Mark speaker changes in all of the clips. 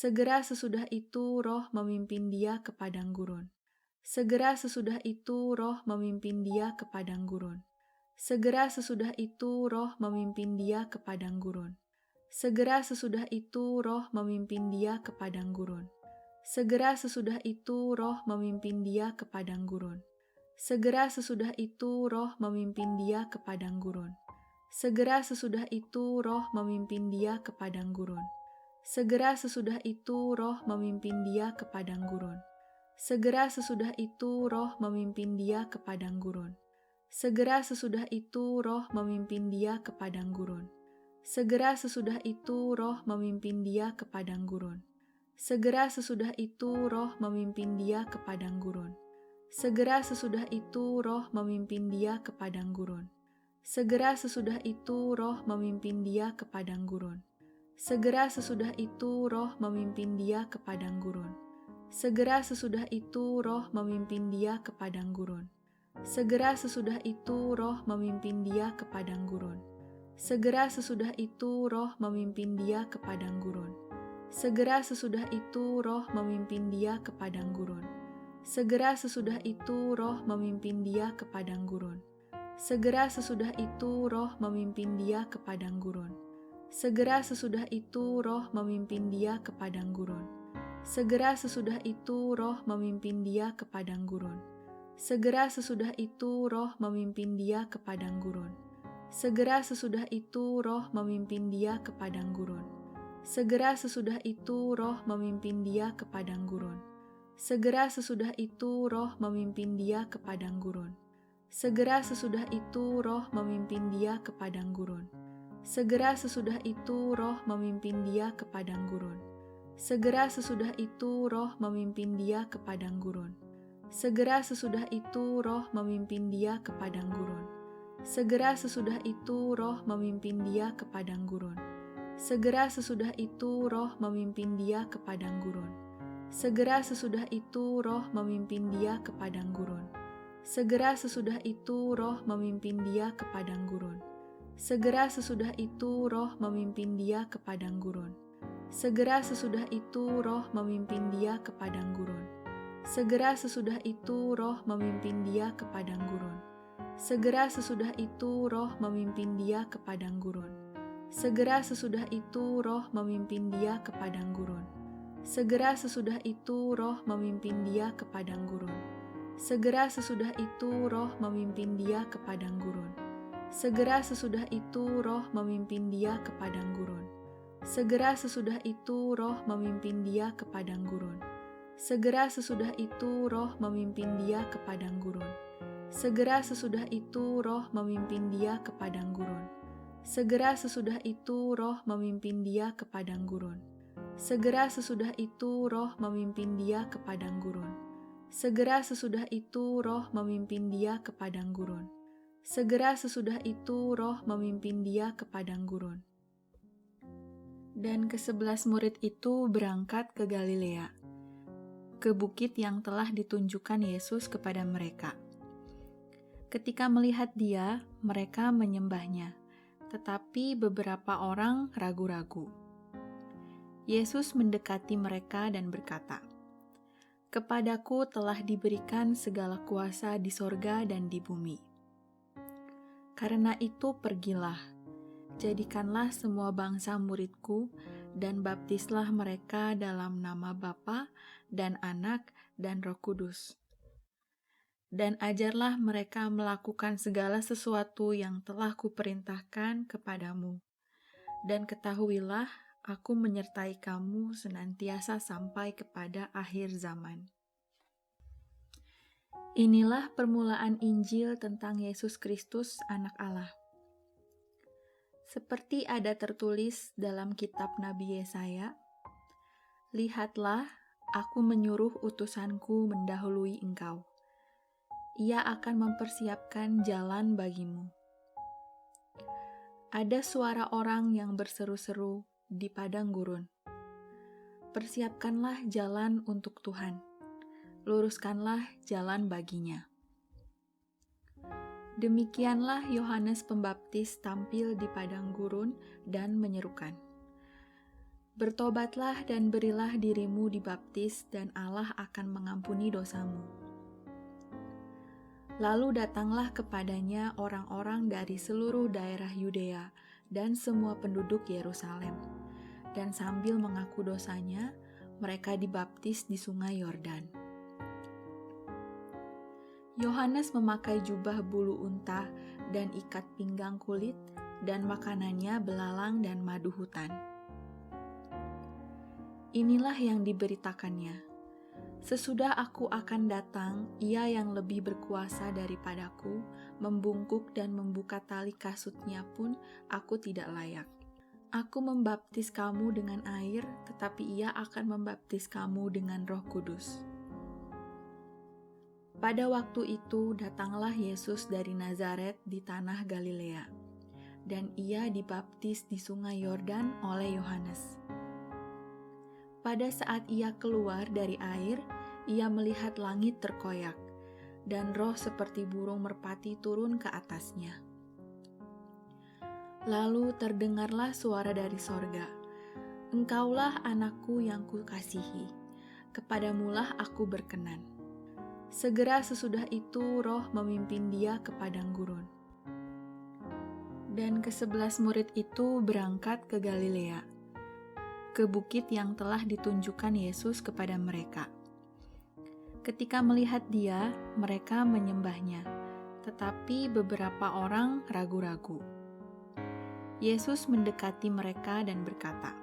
Speaker 1: Segera sesudah itu roh memimpin dia ke padang gurun. Segera sesudah itu roh memimpin dia ke padang gurun. Segera sesudah itu roh memimpin dia ke padang gurun. Segera sesudah itu roh memimpin dia ke padang gurun. Segera sesudah itu roh memimpin dia ke padang gurun. Segera sesudah itu roh memimpin dia ke padang gurun. Segera sesudah itu roh memimpin dia ke padang gurun. Segera sesudah itu roh memimpin dia ke padang gurun. Segera sesudah itu roh memimpin dia ke padang gurun. Segera sesudah itu roh memimpin dia ke padang gurun. Segera sesudah itu roh memimpin dia ke padang gurun. Segera sesudah itu roh memimpin dia ke padang gurun. Segera sesudah itu roh memimpin dia ke padang gurun. Segera sesudah itu roh memimpin dia ke padang gurun. Segera sesudah itu roh memimpin dia ke padang gurun. Segera sesudah itu roh memimpin dia ke padang gurun. Segera sesudah itu roh memimpin dia ke padang gurun. Segera sesudah itu roh memimpin dia ke padang gurun. Segera sesudah itu roh memimpin dia ke padang gurun. Segera sesudah itu roh memimpin dia ke padang gurun. Segera sesudah itu roh memimpin dia ke padang gurun. Segera sesudah itu roh memimpin dia ke padang gurun. Segera sesudah itu roh memimpin dia ke padang gurun. Segera sesudah itu roh memimpin dia ke padang gurun. Segera sesudah itu roh memimpin dia ke padang gurun. Segera sesudah itu roh memimpin dia ke padang gurun. Segera sesudah itu roh memimpin dia ke padang gurun. Segera sesudah itu roh memimpin dia ke padang gurun. Segera sesudah itu roh memimpin dia ke padang gurun. Segera sesudah itu roh memimpin dia ke padang gurun. Segera sesudah itu roh memimpin dia ke padang gurun. Segera sesudah itu roh memimpin dia ke padang gurun. Segera sesudah itu roh memimpin dia ke padang gurun. Segera sesudah itu roh memimpin dia ke padang gurun. Segera sesudah itu roh memimpin dia ke padang gurun. Segera sesudah itu roh memimpin dia ke padang gurun. Segera sesudah itu roh memimpin dia ke padang gurun. Segera sesudah itu roh memimpin dia ke padang gurun. Segera sesudah itu roh memimpin dia ke padang gurun. Segera sesudah itu roh memimpin dia ke padang gurun. Segera sesudah itu roh memimpin dia ke padang gurun. Segera sesudah itu roh memimpin dia ke padang gurun. Segera sesudah itu roh memimpin dia ke padang gurun. Segera sesudah itu roh memimpin dia ke padang gurun. Segera sesudah itu roh memimpin dia ke padang gurun. Segera sesudah itu roh memimpin dia ke padang gurun. Segera sesudah itu roh memimpin dia ke padang gurun. Segera sesudah itu roh memimpin dia ke padang gurun. Segera sesudah itu roh memimpin dia ke padang gurun. Segera sesudah itu roh memimpin dia ke padang gurun. Dan ke-11 murid itu berangkat ke Galilea, ke bukit yang telah ditunjukkan Yesus kepada mereka. Ketika melihat Dia, mereka menyembahnya, tetapi beberapa orang ragu-ragu. Yesus mendekati mereka dan berkata, "Kepadaku telah diberikan segala kuasa di sorga dan di bumi. Karena itu pergilah, jadikanlah semua bangsa muridku, dan baptislah mereka dalam nama Bapa dan Anak dan Roh Kudus. Dan ajarlah mereka melakukan segala sesuatu yang telah kuperintahkan kepadamu. Dan ketahuilah, aku menyertai kamu senantiasa sampai kepada akhir zaman." Inilah permulaan Injil tentang Yesus Kristus, Anak Allah. Seperti ada tertulis dalam kitab Nabi Yesaya, "Lihatlah, aku menyuruh utusanku mendahului engkau. Ia akan mempersiapkan jalan bagimu." Ada suara orang yang berseru-seru di padang gurun, "Persiapkanlah jalan untuk Tuhan, luruskanlah jalan baginya." Demikianlah Yohanes Pembaptis tampil di padang gurun dan menyerukan, Bertobatlah dan berilah dirimu dibaptis, dan Allah akan mengampuni dosamu. Lalu datanglah kepadanya orang-orang dari seluruh daerah Yudea dan semua penduduk Yerusalem. Dan sambil mengaku dosanya, mereka dibaptis di sungai Yordan. Yohanes memakai jubah bulu unta dan ikat pinggang kulit, dan makanannya belalang dan madu hutan. Inilah yang diberitakannya. Sesudah aku akan datang, ia yang lebih berkuasa daripadaku, membungkuk dan membuka tali kasutnya pun aku tidak layak. Aku membaptis kamu dengan air, tetapi ia akan membaptis kamu dengan Roh Kudus. Pada waktu itu datanglah Yesus dari Nazaret di tanah Galilea, dan ia dibaptis di sungai Yordan oleh Yohanes. Pada saat ia keluar dari air, ia melihat langit terkoyak, dan roh seperti burung merpati turun ke atasnya. Lalu terdengarlah suara dari sorga, "Engkaulah anakku yang kukasihi, kepadamulah aku berkenan." Segera sesudah itu roh memimpin dia ke padang gurun. Dan ke-11 murid itu berangkat ke Galilea, ke bukit yang telah ditunjukkan Yesus kepada mereka. Ketika melihat dia, mereka menyembahnya, tetapi beberapa orang ragu-ragu. Yesus mendekati mereka dan berkata,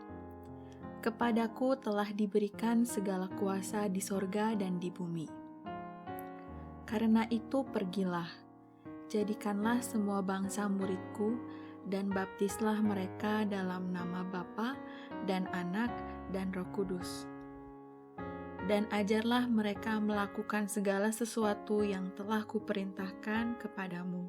Speaker 1: "Kepadaku telah diberikan segala kuasa di sorga dan di bumi. Karena itu pergilah, jadikanlah semua bangsa muridku, dan baptislah mereka dalam nama Bapa dan Anak dan Roh Kudus. Dan ajarlah mereka melakukan segala sesuatu yang telah kuperintahkan kepadamu.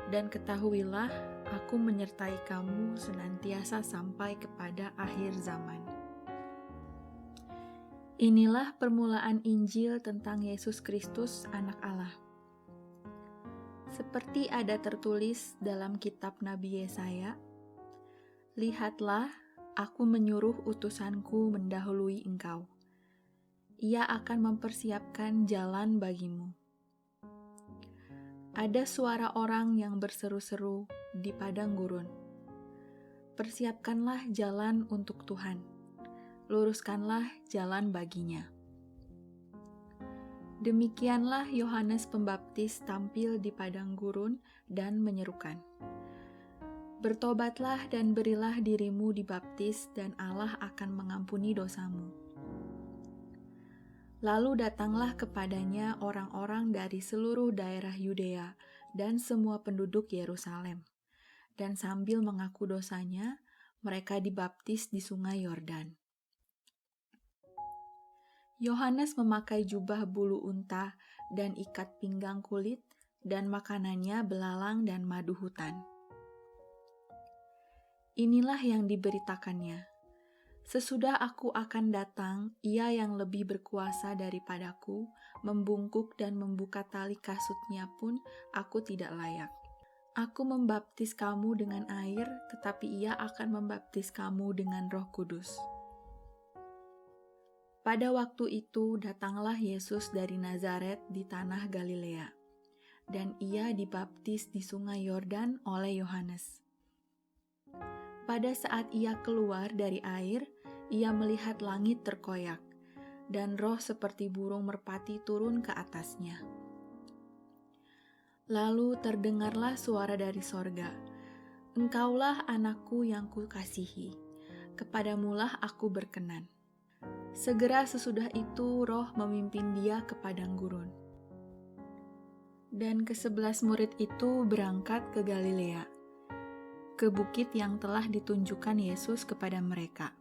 Speaker 1: Dan ketahuilah, aku menyertai kamu senantiasa sampai kepada akhir zaman." Inilah permulaan Injil tentang Yesus Kristus, Anak Allah. Seperti ada tertulis dalam kitab Nabi Yesaya, "Lihatlah, aku menyuruh utusanku mendahului engkau. Ia akan mempersiapkan jalan bagimu." Ada suara orang yang berseru-seru di padang gurun, "Persiapkanlah jalan untuk Tuhan, luruskanlah jalan baginya." Demikianlah Yohanes Pembaptis tampil di padang gurun dan menyerukan, "Bertobatlah dan berilah dirimu dibaptis, dan Allah akan mengampuni dosamu." Lalu datanglah kepadanya orang-orang dari seluruh daerah Yudea dan semua penduduk Yerusalem. Dan sambil mengaku dosanya, mereka dibaptis di sungai Yordan. Yohanes memakai jubah bulu unta dan ikat pinggang kulit, dan makanannya belalang dan madu hutan. Inilah yang diberitakannya. Sesudah aku akan datang, ia yang lebih berkuasa daripadaku, membungkuk dan membuka tali kasutnya pun aku tidak layak. Aku membaptis kamu dengan air, tetapi ia akan membaptis kamu dengan Roh Kudus. Pada waktu itu datanglah Yesus dari Nazaret di tanah Galilea, dan ia dibaptis di sungai Yordan oleh Yohanes. Pada saat ia keluar dari air, ia melihat langit terkoyak, dan roh seperti burung merpati turun ke atasnya. Lalu terdengarlah suara dari sorga, "Engkaulah anakku yang kukasihi, kepadamulah aku berkenan." Segera sesudah itu roh memimpin dia ke padang gurun. Dan ke-11 murid itu berangkat ke Galilea, ke bukit yang telah ditunjukkan Yesus kepada mereka.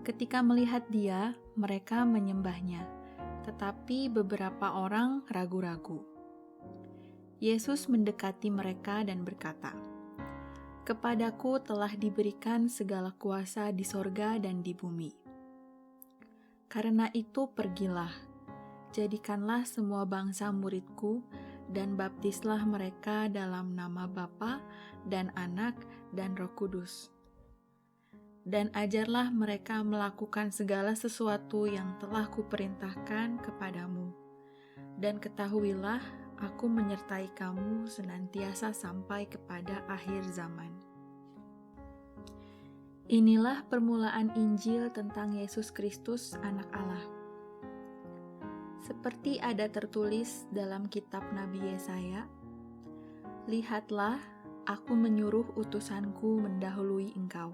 Speaker 1: Ketika melihat dia, mereka menyembahnya, tetapi beberapa orang ragu-ragu. Yesus mendekati mereka dan berkata, "Kepadaku telah diberikan segala kuasa di sorga dan di bumi. Karena itu pergilah, jadikanlah semua bangsa muridku, dan baptislah mereka dalam nama Bapa dan Anak dan Roh Kudus. dan ajarlah mereka melakukan segala sesuatu yang telah kuperintahkan kepadamu. Dan ketahuilah, aku menyertai kamu senantiasa sampai kepada akhir zaman. Inilah permulaan Injil tentang Yesus Kristus, Anak Allah. Seperti ada tertulis dalam kitab Nabi Yesaya, "Lihatlah, aku menyuruh utusanku mendahului engkau.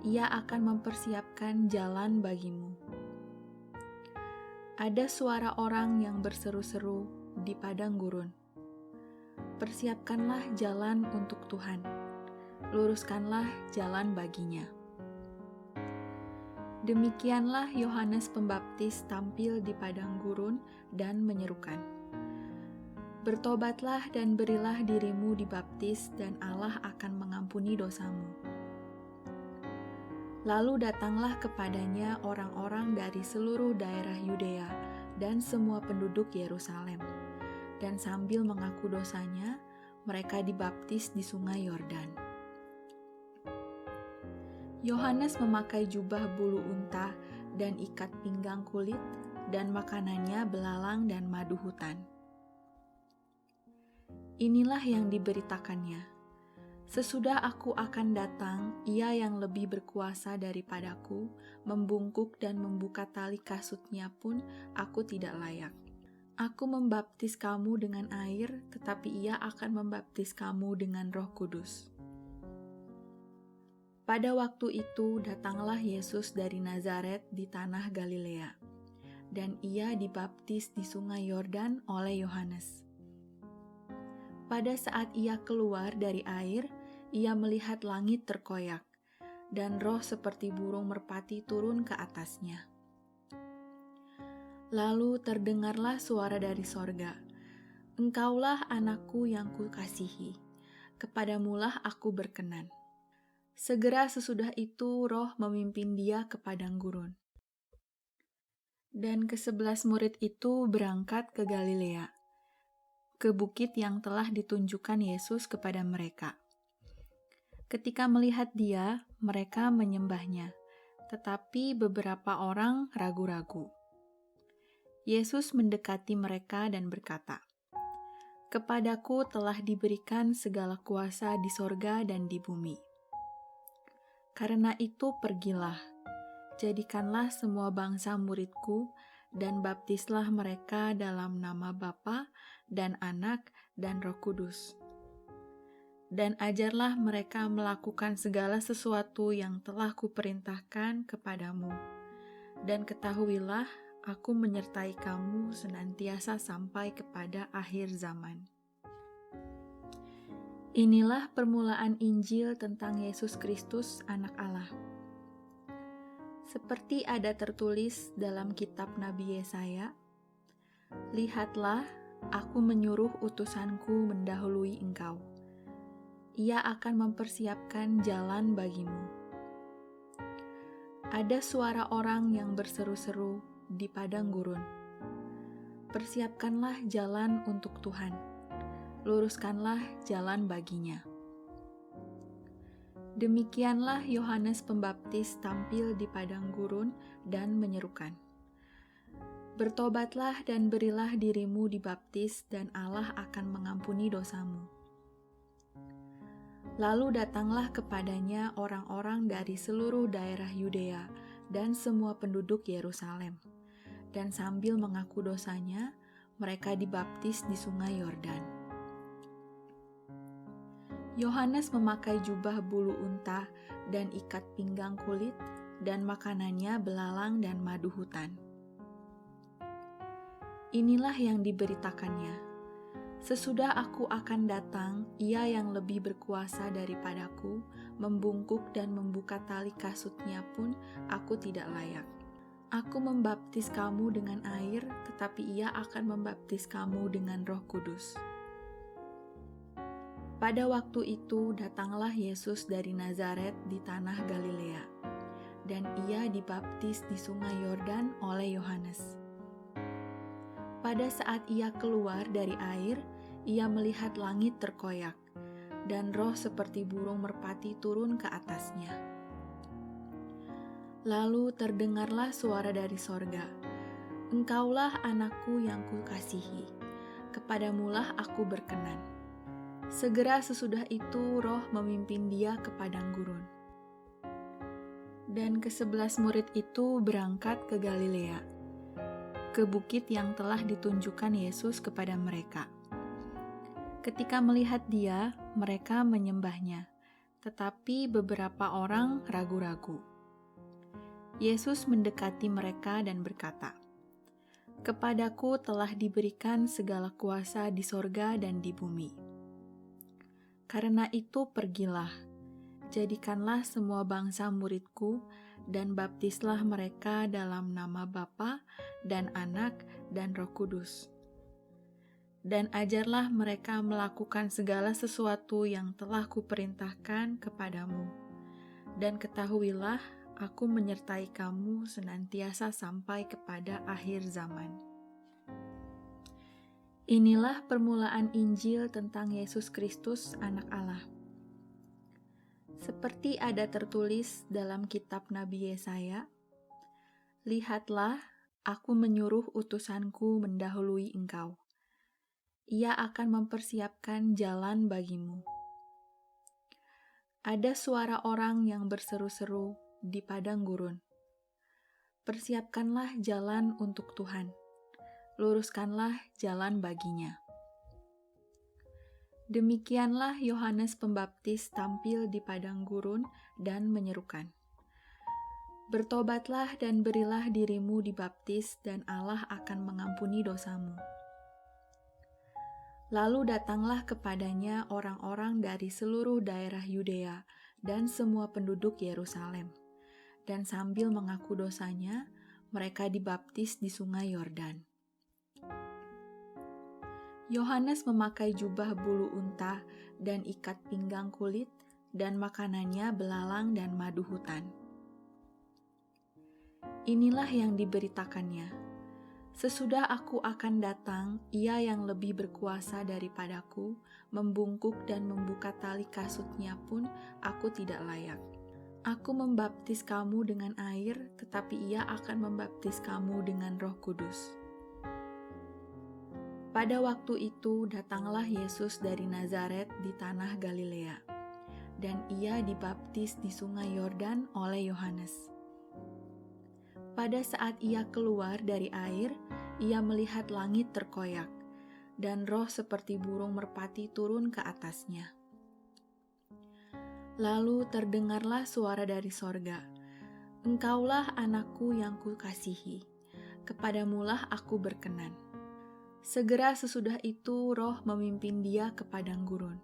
Speaker 1: Ia akan mempersiapkan jalan bagimu." Ada suara orang yang berseru-seru di padang gurun, "Persiapkanlah jalan untuk Tuhan, luruskanlah jalan baginya." Demikianlah Yohanes Pembaptis tampil di padang gurun dan menyerukan, "Bertobatlah dan berilah dirimu dibaptis dan Allah akan mengampuni dosamu." Lalu datanglah kepadanya orang-orang dari seluruh daerah Yudea dan semua penduduk Yerusalem, dan sambil mengaku dosanya, mereka dibaptis di sungai Yordan. Yohanes memakai jubah bulu unta dan ikat pinggang kulit, dan makanannya belalang dan madu hutan. Inilah yang diberitakannya, "Sesudah aku akan datang, ia yang lebih berkuasa daripadaku, membungkuk dan membuka tali kasutnya pun aku tidak layak. Aku membaptis kamu dengan air, tetapi ia akan membaptis kamu dengan Roh Kudus." Pada waktu itu datanglah Yesus dari Nazaret di tanah Galilea, dan ia dibaptis di sungai Yordan oleh Yohanes. Pada saat ia keluar dari air, ia melihat langit terkoyak, dan roh seperti burung merpati turun ke atasnya. Lalu terdengarlah suara dari sorga, "Engkaulah anakku yang kukasihi, kepadamulah aku berkenan." Segera sesudah itu roh memimpin dia ke padang gurun. Dan ke-11 murid itu berangkat ke Galilea, ke bukit yang telah ditunjukkan Yesus kepada mereka. Ketika melihat dia, mereka menyembahnya, tetapi beberapa orang ragu-ragu. Yesus mendekati mereka dan berkata, "Kepadaku telah diberikan segala kuasa di sorga dan di bumi. Karena itu pergilah, jadikanlah semua bangsa muridku, dan baptislah mereka dalam nama Bapa dan Anak dan Roh Kudus. Dan ajarlah mereka melakukan segala sesuatu yang telah kuperintahkan kepadamu. Dan ketahuilah, aku menyertai kamu senantiasa sampai kepada akhir zaman." Inilah permulaan Injil tentang Yesus Kristus, Anak Allah. Seperti ada tertulis dalam kitab Nabi Yesaya, "Lihatlah, aku menyuruh utusanku mendahului engkau. Ia akan mempersiapkan jalan bagimu." Ada suara orang yang berseru-seru di padang gurun, "Persiapkanlah jalan untuk Tuhan, luruskanlah jalan baginya." Demikianlah Yohanes Pembaptis tampil di padang gurun dan menyerukan, "Bertobatlah dan berilah dirimu dibaptis dan Allah akan mengampuni dosamu." Lalu datanglah kepadanya orang-orang dari seluruh daerah Yudea dan semua penduduk Yerusalem, dan sambil mengaku dosanya, mereka dibaptis di sungai Yordan. Yohanes memakai jubah bulu unta dan ikat pinggang kulit, dan makanannya belalang dan madu hutan. Inilah yang diberitakannya, "Sesudah aku akan datang, ia yang lebih berkuasa daripadaku, membungkuk dan membuka tali kasutnya pun aku tidak layak. Aku membaptis kamu dengan air, tetapi ia akan membaptis kamu dengan Roh Kudus." Pada waktu itu datanglah Yesus dari Nazaret di tanah Galilea, dan ia dibaptis di sungai Yordan oleh Yohanes. Pada saat ia keluar dari air, ia melihat langit terkoyak, dan roh seperti burung merpati turun ke atasnya. Lalu terdengarlah suara dari sorga, "Engkaulah anakku yang kukasihi, kepadamulah aku berkenan." Segera sesudah itu roh memimpin dia ke padang gurun. Dan ke-11 murid itu berangkat ke Galilea, ke bukit yang telah ditunjukkan Yesus kepada mereka. Ketika melihat dia, mereka menyembahnya, tetapi beberapa orang ragu-ragu. Yesus mendekati mereka dan berkata, "Kepadaku telah diberikan segala kuasa di sorga dan di bumi. Karena itu pergilah, jadikanlah semua bangsa muridku, dan baptislah mereka dalam nama Bapa dan Anak dan Roh Kudus. Dan ajarlah mereka melakukan segala sesuatu yang telah kuperintahkan kepadamu. Dan ketahuilah, aku menyertai kamu senantiasa sampai kepada akhir zaman." Inilah permulaan Injil tentang Yesus Kristus, Anak Allah. Seperti ada tertulis dalam kitab Nabi Yesaya, "Lihatlah, aku menyuruh utusanku mendahului engkau. Ia akan mempersiapkan jalan bagimu." Ada suara orang yang berseru-seru di padang gurun, "Persiapkanlah jalan untuk Tuhan, luruskanlah jalan baginya." Demikianlah Yohanes Pembaptis tampil di padang gurun dan menyerukan, "Bertobatlah dan berilah dirimu dibaptis, dan Allah akan mengampuni dosamu." Lalu datanglah kepadanya orang-orang dari seluruh daerah Yudea dan semua penduduk Yerusalem, dan sambil mengaku dosanya, mereka dibaptis di sungai Yordan. Yohanes memakai jubah bulu unta dan ikat pinggang kulit, dan makanannya belalang dan madu hutan. Inilah yang diberitakannya, "Sesudah aku akan datang, ia yang lebih berkuasa daripadaku, membungkuk dan membuka tali kasutnya pun aku tidak layak. Aku membaptis kamu dengan air, tetapi ia akan membaptis kamu dengan Roh Kudus." Pada waktu itu datanglah Yesus dari Nazaret di tanah Galilea, dan ia dibaptis di sungai Yordan oleh Yohanes. Pada saat ia keluar dari air, ia melihat langit terkoyak, dan roh seperti burung merpati turun ke atasnya. Lalu terdengarlah suara dari sorga, "Engkaulah anakku yang kukasihi, kepadamulah aku berkenan." Segera sesudah itu roh memimpin dia ke padang gurun.